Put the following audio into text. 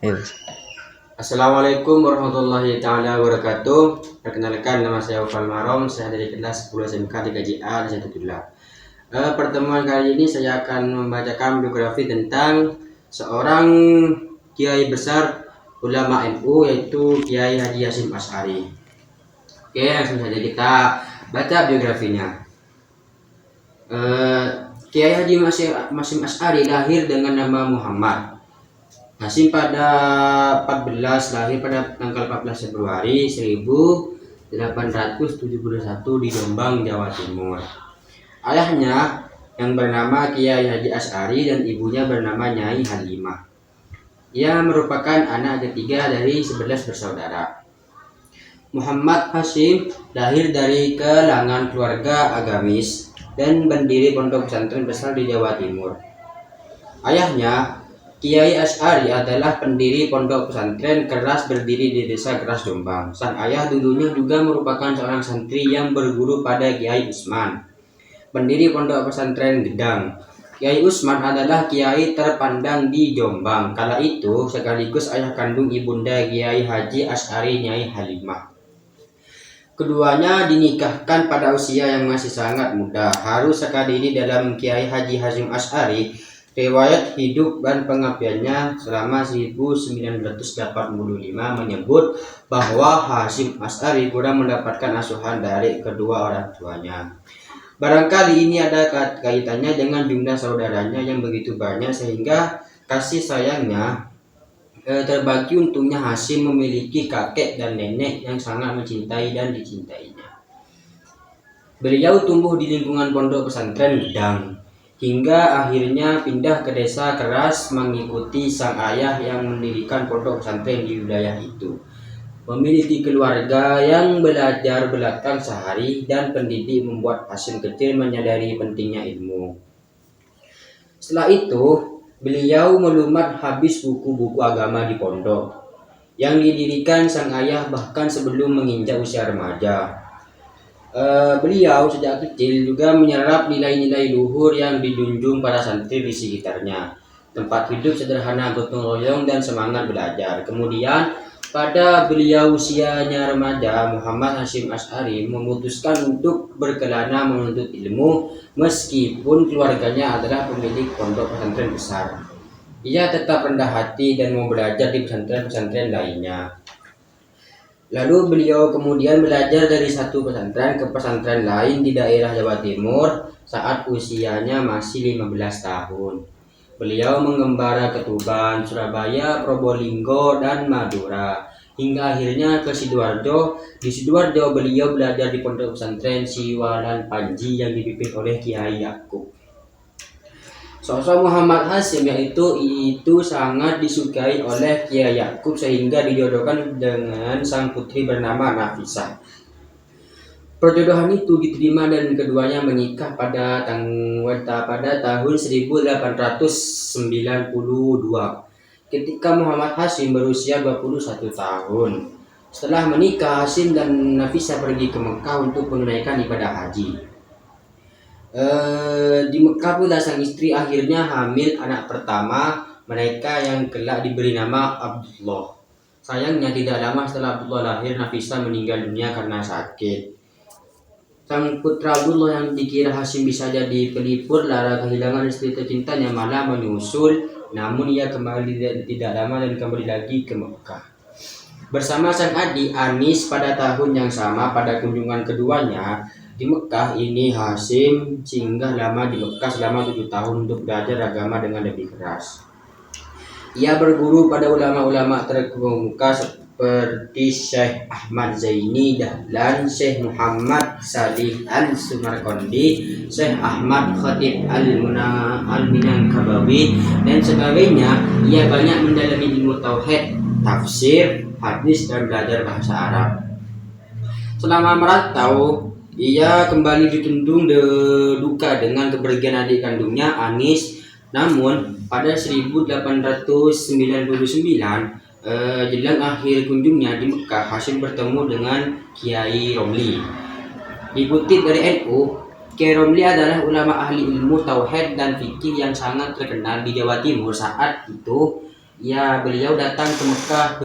Yes. Assalamualaikum warahmatullahi taala wabarakatuh. Perkenalkan, nama saya Ufal Marom, saya dari kelas 10 SMK 3JA di Jatutullah. Pertemuan kali ini saya akan membacakan biografi tentang seorang kiai besar ulama NU, yaitu Kiai Haji Hasyim Asy'ari. Oke, langsung saja kita baca biografinya. Kiai Haji Hasyim Asy'ari lahir dengan nama Muhammad Hasyim pada 14, lahir pada tanggal 14 Februari 1871 di Jombang, Jawa Timur. Ayahnya yang bernama Kiai Haji Asy'ari dan ibunya bernama Nyai Halimah. Ia merupakan anak ketiga dari 11 bersaudara. Muhammad Hasyim lahir dari kalangan keluarga agamis dan pendiri pondok pesantren besar di Jawa Timur. Ayahnya Kiai Asy'ari adalah pendiri pondok pesantren Keras berdiri di Desa Keras, Jombang. Sang ayah dulunya juga merupakan seorang santri yang berguru pada Kiai Usman, pendiri pondok pesantren Gedang. Kiai Usman adalah kiai terpandang di Jombang kala itu, sekaligus ayah kandung ibunda Kiai Haji Asy'ari, Nyai Halimah. Keduanya dinikahkan pada usia yang masih sangat muda. Harus sekali ini dalam Kiai Haji Hasyim Asy'ari, riwayat hidup dan pengabdiannya selama 1985 menyebut bahwa Hasyim Asy'ari kurang mendapatkan asuhan dari kedua orang tuanya. Barangkali ini ada kaitannya dengan jumlah saudaranya yang begitu banyak sehingga kasih sayangnya terbagi. Untungnya Hasyim memiliki kakek dan nenek yang sangat mencintai dan dicintainya. Beliau tumbuh di lingkungan pondok pesantren Gedang hingga akhirnya pindah ke Desa Keras mengikuti sang ayah yang mendirikan pondok pesantren di wilayah itu. Memiliki keluarga yang belajar belakang sehari dan pendidik membuat Hasyim kecil menyadari pentingnya ilmu. Setelah itu, beliau melumat habis buku-buku agama di pondok yang didirikan sang ayah bahkan sebelum menginjak usia remaja. Beliau sejak kecil juga menyerap nilai-nilai luhur yang dijunjung para santri di sekitarnya. Tempat hidup sederhana, gotong royong, dan semangat belajar. Kemudian pada beliau usianya remaja, Muhammad Hasyim Asy'ari memutuskan untuk berkelana menuntut ilmu meskipun keluarganya adalah pemilik pondok pesantren besar. Ia tetap rendah hati dan mau belajar di pesantren-pesantren lainnya. Lalu beliau kemudian belajar dari satu pesantren ke pesantren lain di daerah Jawa Timur saat usianya masih 15 tahun. Beliau mengembara ke Tuban, Surabaya, Probolinggo, dan Madura, hingga akhirnya ke Sidoarjo. Di Sidoarjo beliau belajar di pondok pesantren Siwalan Panji yang dipimpin oleh Kiai Yakub. Sosok Muhammad Hasyim itu sangat disukai oleh Kiai Yakub sehingga dijodohkan dengan sang putri bernama Nafisah. Perjodohan itu diterima dan keduanya menikah pada tahun 1892 ketika Muhammad Hasyim berusia 21 tahun. Setelah menikah, Hasyim dan Nafisah pergi ke Mekah untuk menunaikan ibadah haji. Di Mekah pula sang istri akhirnya hamil anak pertama mereka yang kelak diberi nama Abdullah. Sayangnya tidak lama setelah Abdullah lahir, Nafisah meninggal dunia karena sakit. Sang putra Abdullah yang dikira Hasyim bisa jadi pelipur lara kehilangan istri tercintanya malah menyusul, namun ia kembali tidak lama dan kembali lagi ke Mekah bersama sang adik Anis pada tahun yang sama. Pada kunjungan keduanya di Mekah ini, Hasyim singgah lama di Mekah selama 7 tahun untuk belajar agama dengan lebih keras. Ia berguru pada ulama-ulama terkemuka seperti Syekh Ahmad Zaini Dahlan, Syekh Muhammad Salih Al-Sumarqandi, Syekh Ahmad Khatib Al-Minangkabawi, dan sebagainya. Ia banyak mendalami ilmu tauhid, tafsir, hadis, dan belajar bahasa Arab. Selama merantau, ia kembali ditundung duka dengan kepergian adik kandungnya Anis. Namun pada 1899 jelang akhir kunjungnya di Mekah, Hasyim bertemu dengan Kiai Romli. Dikutip dari NU, Kiai Romli adalah ulama ahli ilmu tauhid dan fikih yang sangat terkenal di Jawa Timur saat itu. Ya, beliau datang ke Mekah